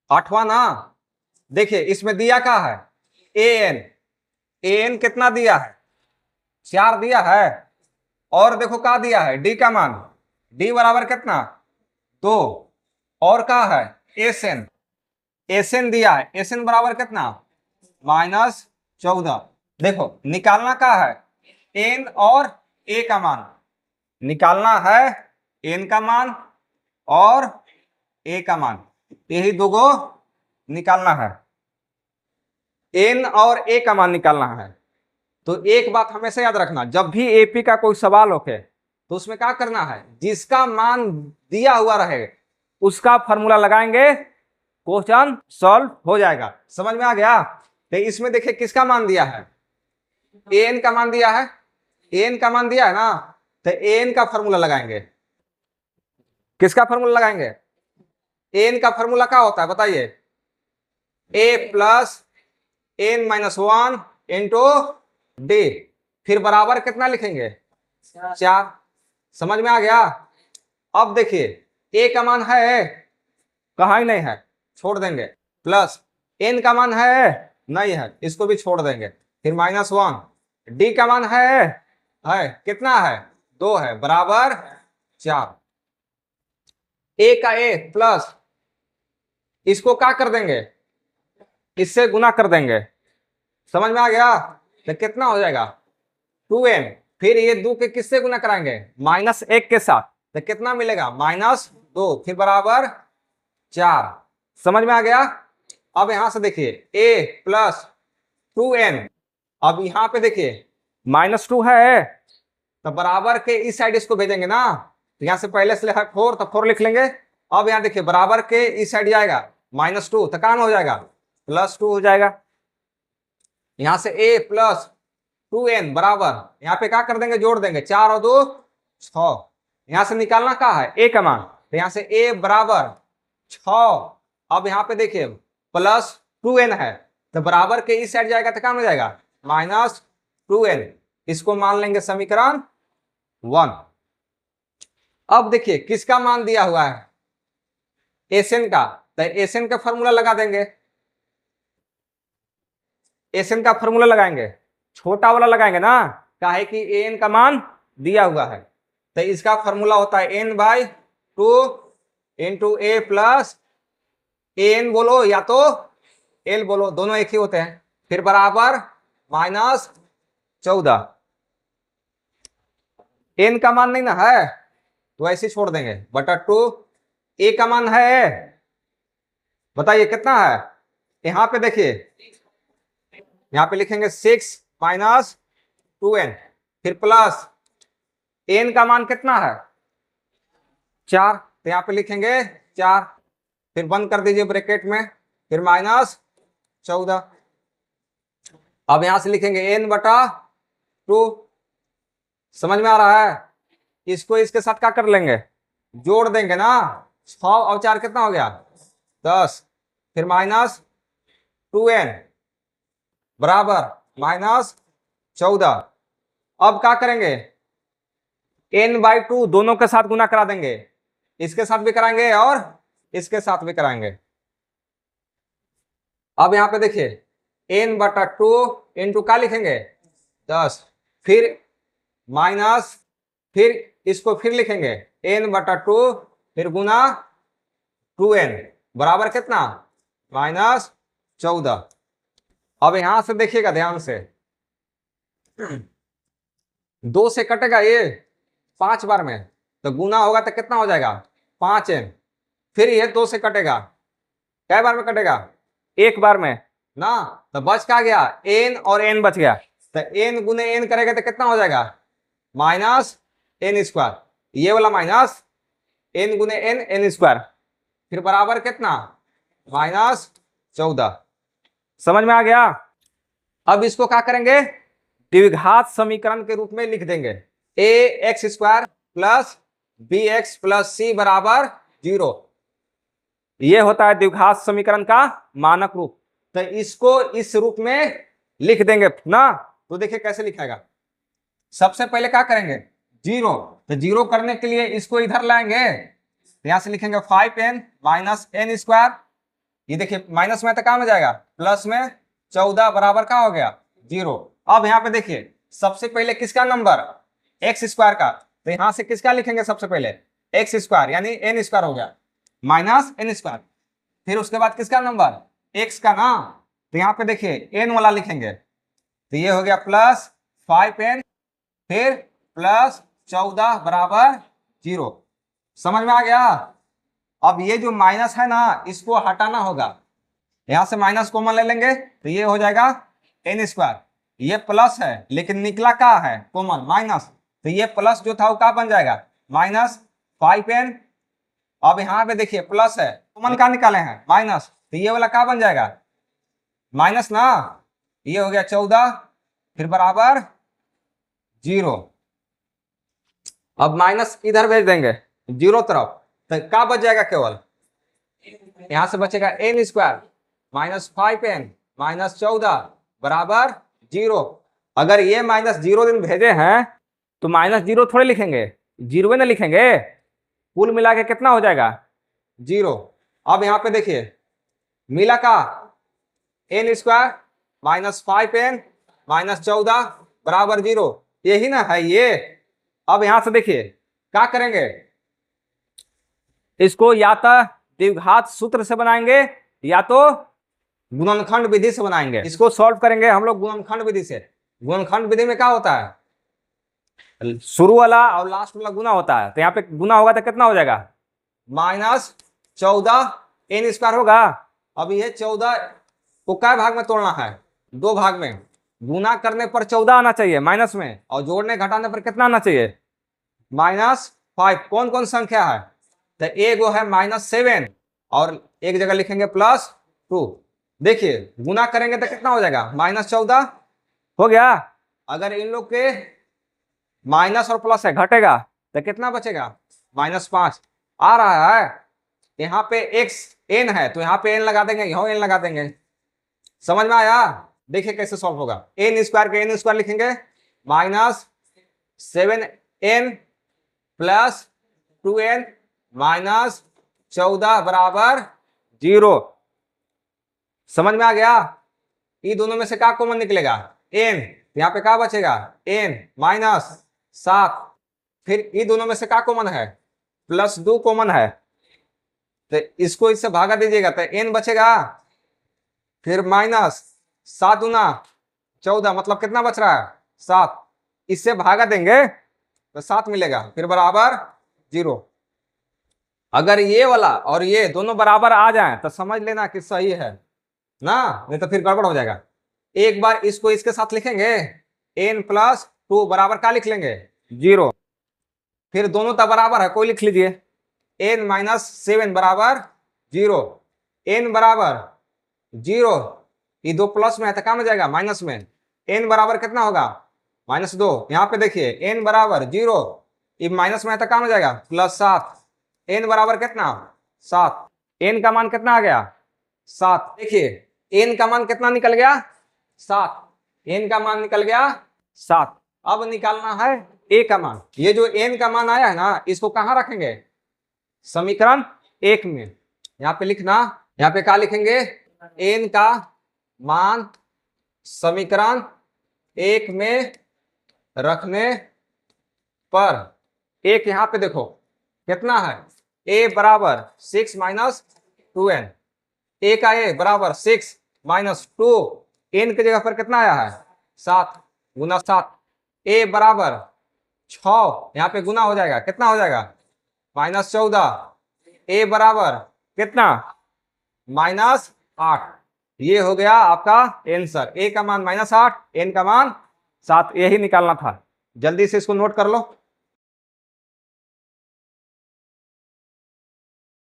आठवां ना। देखिए इसमें दिया क्या है, an। an कितना दिया है, 4 दिया है। और देखो क्या दिया है, d का मान, d बराबर कितना, 2। और क्या है, sn। sn दिया है, sn बराबर कितना, -14। देखो निकालना क्या है, n और a का मान निकालना है, n का मान और a का मान, यही दो गो निकालना है, n और a का मान निकालना है। तो एक बात हमेशा याद रखना, जब भी एपी का कोई सवाल होके तो उसमें क्या करना है, जिसका मान दिया हुआ रहे उसका फॉर्मूला लगाएंगे, क्वेश्चन सॉल्व हो जाएगा। समझ में आ गया। तो इसमें देखिए किसका मान दिया है, एन का मान दिया है, एन का मान दिया है ना, तो एन का फॉर्मूला लगाएंगे। किसका फॉर्मूला लगाएंगे, एन का फॉर्मूला क्या होता है बताइए, A plus N minus 1 into D, फिर बराबर कितना लिखेंगे, 4। समझ में आ गया। अब देखिए ए का मान है, कहा ही नहीं है, छोड़ देंगे, प्लस एन का मान है, नहीं है, इसको भी छोड़ देंगे, फिर -1, डी का मान है कितना है, 2 है, बराबर 4। ए का ए प्लस इसको क्या कर देंगे, इससे गुना कर देंगे। समझ में आ गया। तो कितना हो जाएगा, 2n, फिर ये 2 के किससे गुना कराएंगे, -1 के साथ, तो कितना मिलेगा, -2, फिर बराबर 4। समझ में आ गया। अब यहां से देखिए a प्लस 2n, अब यहां पे देखिए -2 है, तो बराबर के इस साइड इसको भेजेंगे ना, तो यहां से पहले से है 4, तो 4 लिख लेंगे। अब यहां देखिए बराबर के इस साइड जाएगा -2, तो काम हो जाएगा, +2 हो जाएगा। यहां से a प्लस 2n बराबर, यहाँ पे क्या कर देंगे, जोड़ देंगे, 4 और 2 6। यहां से निकालना क्या है, a का मान, तो यहां से a बराबर 6। अब यहाँ पे देखिए +2n है, तो बराबर के इस साइड जाएगा तो क्या हो जाएगा, -2n। इसको मान लेंगे समीकरण 1। अब देखिए किसका मान दिया हुआ है, एसएन का, तो एसएन का फॉर्मूला लगा देंगे, एसएन का फॉर्मूला लगाएंगे, छोटा वाला लगाएंगे ना, काहे कि एन का मान दिया हुआ है, तो इसका फॉर्मूला होता है n/2 इंटू ए प्लस एन बोलो या तो एल बोलो, दोनों एक ही होते हैं, फिर बराबर -14। एन का मान नहीं ना है तो ऐसे छोड़ देंगे, बटा 2। ए का मान है, बताइए कितना है, यहां पे देखिए, यहां पे लिखेंगे 6 माइनस 2n, फिर प्लस एन का मान कितना है 4, तो यहां पे लिखेंगे 4, फिर बंद कर दीजिए ब्रैकेट में, फिर -14। अब यहां से लिखेंगे n/2। समझ में आ रहा है। इसको इसके साथ क्या कर लेंगे, जोड़ देंगे ना, 6 और 4 कितना हो गया 10, फिर -2n बराबर -14। अब क्या करेंगे, n/2 दोनों के साथ गुना करा देंगे, इसके साथ भी कराएंगे और इसके साथ भी कराएंगे। अब यहां पे देखिए n/2 इंटू क्या लिखेंगे 10, फिर माइनस, फिर इसको फिर लिखेंगे n/2, फिर गुना 2n बराबर कितना -14। अब यहां से देखिएगा ध्यान से, 2 से कटेगा ये 5 बार में, तो गुना होगा तो कितना हो जाएगा 5n, फिर ये 2 से कटेगा, कै बार में कटेगा, 1 बार में ना, तो बच क्या गया, n और n बच गया, तो n गुने n करेगा तो कितना हो जाएगा -n², ये वाला -n गुने n फिर बराबर कितना -14। समझ में आ गया। अब इसको क्या करेंगे, द्विघात समीकरण के रूप में लिख देंगे, ax² plus bx plus c बराबर 0, ये होता है द्विघात समीकरण का मानक रूप। तो इसको इस रूप में लिख देंगे ना, तो देखिए कैसे लिखेगा, सबसे पहले क्या करेंगे 0, तो 0 करने के लिए इसको इधर लाएंगे, यहां से लिखेंगे 5n - n², ये देखिए माइनस में तो काम हो जाएगा, प्लस में 14 बराबर का हो गया 0। अब यहाँ पे देखिए सबसे पहले किसका नंबर, एक्स स्क्वायर का, तो यहां से किसका लिखेंगे सबसे पहले, एक्स स्क्वायर यानी एन स्क्वायर हो गया माइनस एन स्क्वायर। फिर उसके बाद किसका नंबर, एक्स का ना, तो यहाँ पे देखिए एन वाला लिखेंगे, तो ये हो गया प्लस 5n, फिर प्लस 14 बराबर 0। समझ में आ गया। अब ये जो माइनस है ना इसको हटाना होगा, यहां से माइनस कॉमन ले लेंगे तो ये हो जाएगा एन स्क्वायर, ये प्लस है लेकिन निकला क्या है कॉमन माइनस, तो ये प्लस जो था वो क्या बन जाएगा माइनस 5n। अब यहाँ पे देखिए प्लस है, कॉमन का निकाले हैं माइनस, तो ये वाला क्या बन जाएगा माइनस ना, ये हो गया 14 फिर बराबर 0। अब माइनस इधर भेज देंगे 0 तरफ, तो क्या बच जाएगा, केवल यहां से बचेगा N square minus 5n minus 14 बराबर 0। अगर ये माइनस 0 दिन भेजे हैं तो माइनस 0 थोड़े लिखेंगे, 0 ना लिखेंगे, कुल मिला के कितना हो जाएगा 0। अब यहाँ पे देखिए मिला का N square minus 5n minus 14 बराबर 0, यही ना है ये। अब यहां से देखिए क्या करेंगे, इसको या तो द्विघात सूत्र से बनाएंगे या तो गुणनखंड विधि से बनाएंगे। इसको सॉल्व करेंगे हम लोग गुणनखंड विधि से। गुणनखंड विधि में क्या होता है, शुरू वाला और लास्ट वाला गुना होता है, तो यहाँ पे गुना होगा तो कितना हो जाएगा माइनस 14 एन स्क्वायर होगा। अब ये 14 को क्या भाग में तोड़ना है, 2 भाग में, गुना करने पर 14 आना चाहिए माइनस में, और जोड़ने घटाने पर कितना आना चाहिए -5। कौन कौन संख्या है, तो एक है -7 और एक जगह लिखेंगे +2। देखिए गुना करेंगे तो कितना हो जाएगा -14 हो गया। अगर इन लोग के माइनस और प्लस है घटेगा तो कितना बचेगा -5 आ रहा है। यहाँ पे x n है तो यहाँ पे n लगा देंगे, यहाँ n लगा देंगे। समझ में आया। देखिए कैसे सॉल्व होगा, एन स्क्वायर के एन स्क्वायर लिखेंगे -7n प्लस 2n माइनस 14 बराबर 0। समझ में आ गया। ये दोनों में से क्या कॉमन निकलेगा n, यहाँ पे क्या बचेगा n -7। फिर ये दोनों में से क्या कॉमन है +2 कॉमन है, तो इसको इससे भागा दीजिएगा तो n बचेगा, फिर -7 दूना 14 मतलब कितना बच रहा है 7, इससे भागा देंगे तो 7 मिलेगा, फिर बराबर 0। अगर ये वाला और ये दोनों बराबर आ जाएं तो समझ लेना कि सही है ना, नहीं तो फिर गड़बड़ हो जाएगा। एक बार इसको इसके साथ लिखेंगे n + 2 बराबर क्या लिख लेंगे 0, फिर दोनों तो बराबर है कोई लिख लीजिए n - 7 बराबर 0, n बराबर 0, ये 2 प्लस में है तो क्या हो जाएगा माइनस में, n बराबर कितना होगा -2। यहाँ पे देखिए n बराबर 0, ये माइनस में है तो क्या हो जाएगा +7, n बराबर कितना 7, n का मान कितना आ गया 7। देखिए n का मान कितना निकल गया 7, n का मान निकल गया 7। अब निकालना है a का मान। ये जो n का मान आया है ना इसको कहाँ रखेंगे समीकरण 1 में। यहाँ पे लिखना, यहाँ पे क्या लिखेंगे n का मान समीकरण 1 में रखने पर, एक यहाँ पे देखो कितना है a बराबर 6 - 2n, a का a बराबर 6 - 2, n की जगह पर कितना आया है 7 गुना 7, a बराबर 6, यहाँ पे गुना हो जाएगा कितना हो जाएगा -14, a बराबर कितना -8। ये हो गया आपका आंसर, a का मान -8 n का मान 7, यही निकालना था। जल्दी से इसको नोट कर लो।